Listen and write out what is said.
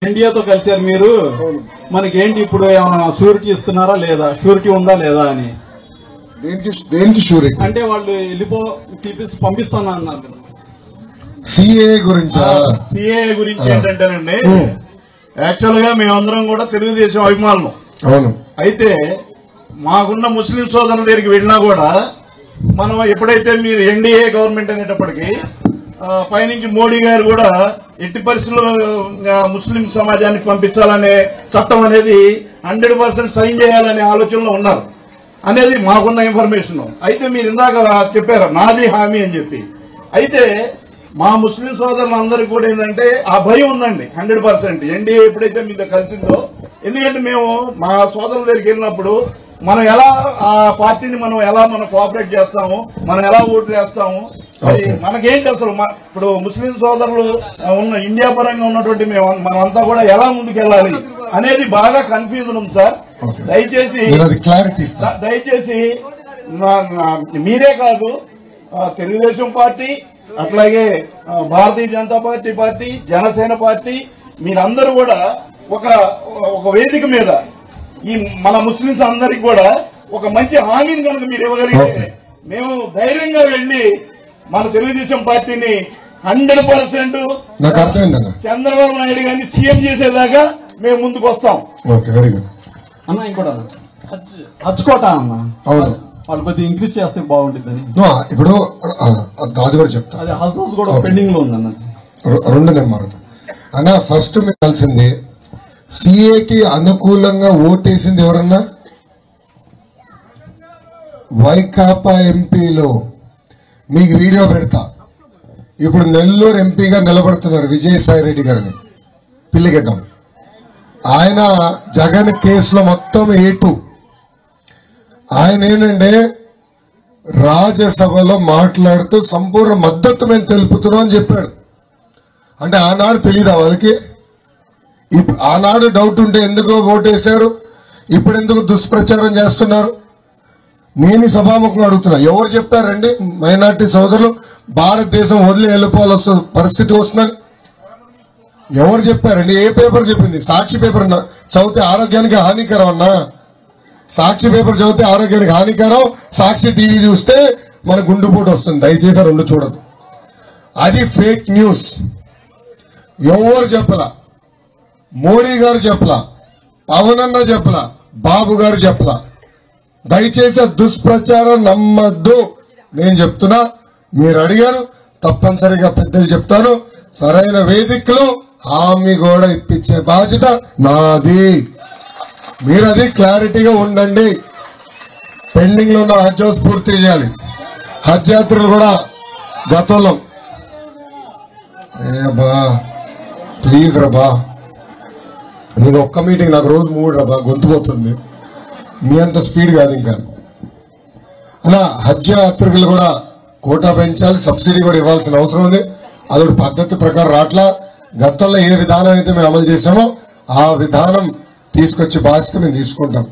ఇండియాతో కలిసారు మీరు, మనకేంటి ఇప్పుడు ఏమైనా షూరిటీ ఇస్తున్నారా లేదా, షూరిటీ ఉందా లేదా అని? దేనికి షూరిటీ అంటే వాళ్ళు పంపిస్తాను అన్నారు. సిఏ గురించా? సిఏ గురించి ఏంటంటేనండి, యాక్చువల్ గా మేమందరం కూడా తెలుగుదేశం అభిమానులు. అవును. అయితే మాకున్న ముస్లిం సోదరుల దగ్గరికి వెళ్ళినా కూడా మనం ఎప్పుడైతే మీరు ఎన్డీఏ గవర్నమెంట్ అనేటప్పటికీ పైనుంచి మోడీ గారు కూడా ఎట్టి పరిస్థితుల్లో ముస్లిం సమాజానికి పంపించాలనే చట్టం అనేది 100% సైన్ చేయాలనే ఆలోచనలో ఉన్నారు అనేది మాకున్న ఇన్ఫర్మేషన్. అయితే మీరు ఇందాక చెప్పారు నాది హామీ అని చెప్పి. అయితే మా ముస్లిం సోదరులందరికీ కూడా ఏంటంటే ఆ భయం ఉందండి 100%. ఎన్డీఏ ఎప్పుడైతే మీతో కలిసిందో, ఎందుకంటే మేము మా సోదరుల దగ్గరికి వెళ్ళినప్పుడు మనం ఎలా ఆ పార్టీని మనం కోఆపరేట్ చేస్తాము, మనం ఎలా ఓట్లు వేస్తాము, మరి మనకేంటి అసలు ఇప్పుడు ముస్లిం సోదరులు ఉన్న ఇండియా పరంగా ఉన్నటువంటి మనమంతా కూడా ఎలా ముందుకెళ్ళాలి అనేది బాగా కన్ఫ్యూజన్ ఉంది సార్. దయచేసి మీరే కాదు, తెలుగుదేశం పార్టీ, అట్లాగే భారతీయ జనతా పార్టీ, జనసేన పార్టీ, మీరందరూ కూడా ఒక వేదిక మీద ఈ మన ముస్లింస్ అందరికి కూడా ఒక మంచి హామీని కనుక మీరు ఇవ్వగలిగితే మేము ధైర్యంగా వెళ్లి మన తెలుగుదేశం పార్టీని 100% చంద్రబాబు నాయుడు గారిని సీఎం చేసేదాకా మేము ముందుకు వస్తాం. అన్న ఇంకోటి హచ్కోట అన్న, అవును, వాళ్ళు కొద్దిగా ఇంక్రీజ్ చేస్తే బాగుంటుందని. ఇప్పుడు అది కూడా చెప్తా. అదే హౌస్ కూడా పెండింగ్ లో ఉందన్న. 2 నెంబర్ అన్న. ఫస్ట్ మీకు కలిసింది సిఏకి అనుకూలంగా ఓటేసింది ఎవరన్నా? వైకాపా ఎంపీలో మీకు వీడియో పెడతా. ఇప్పుడు నెల్లూరు ఎంపీగా నిలబడుతున్నారు విజయసాయి రెడ్డి గారిని, పిల్లిగడ్డం. ఆయన జగన్ కేసులో మొత్తం A2. ఆయన ఏంటంటే రాజ్యసభలో మాట్లాడుతూ సంపూర్ణ మద్దతు మేము తెలుపుతున్నాం అని చెప్పాడు. అంటే ఆనాడు తెలీదా వాళ్ళకి? ఆనాడు డౌట్ ఉంటే ఎందుకు ఓటేశారు, ఇప్పుడు ఎందుకు దుష్ప్రచారం చేస్తున్నారు? నేను సభాముఖంగా అడుగుతున్నా, ఎవరు చెప్పారండి మైనార్టీ సోదరులు భారతదేశం వదిలి వెళ్ళిపోవాల్సిన పరిస్థితి వస్తుందని? ఎవరు చెప్పారండి? ఏ పేపర్ చెప్పింది? సాక్షి పేపర్ చదివితే ఆరోగ్యానికి హానికరం అన్నా. సాక్షి పేపర్ చదివితే ఆరోగ్యానికి హానికరం, సాక్షి టీవీ చూస్తే మన గుండెపోటు వస్తుంది. దయచేసి 2 చూడదు. అది ఫేక్ న్యూస్. ఎవరు చెప్పలా? మోడీ గారు చెప్పలా, పవన్ అన్న చెప్పలా, బాబు గారు చెప్పలా. దయచేసి దుష్ప్రచారం నమ్మద్దు. నేను చెప్తున్నా, మీరు అడిగారు, తప్పనిసరిగా పెద్దలు చెప్తాను. సరైన వేదికలో హామీ కూడా ఇప్పించే బాధ్యత నాది. మీరు అది క్లారిటీగా ఉండండి. పెండింగ్ లో ఉన్న హజ్ హౌస్ పూర్తి చేయాలి. హజ్ యాత్రలు కూడా గతంలో ప్లీజ్ రబా, నేను ఒక్క మీటింగ్ నాకు రోజు 3 రబా, గొంతు పోతుంది. మీ అంత స్పీడ్ కాదు ఇంకా. అలా హజ్ యాత్రికులు కూడా కోటా పెంచాలి, సబ్సిడీ కూడా ఇవ్వాల్సిన అవసరం ఉంది. అదొక పద్ధతి ప్రకారం రాట్లా. గతంలో ఏ విధానం అయితే మేము అమలు చేశామో ఆ విధానం తీసుకొచ్చే బాధ్యత మేము తీసుకుంటాం.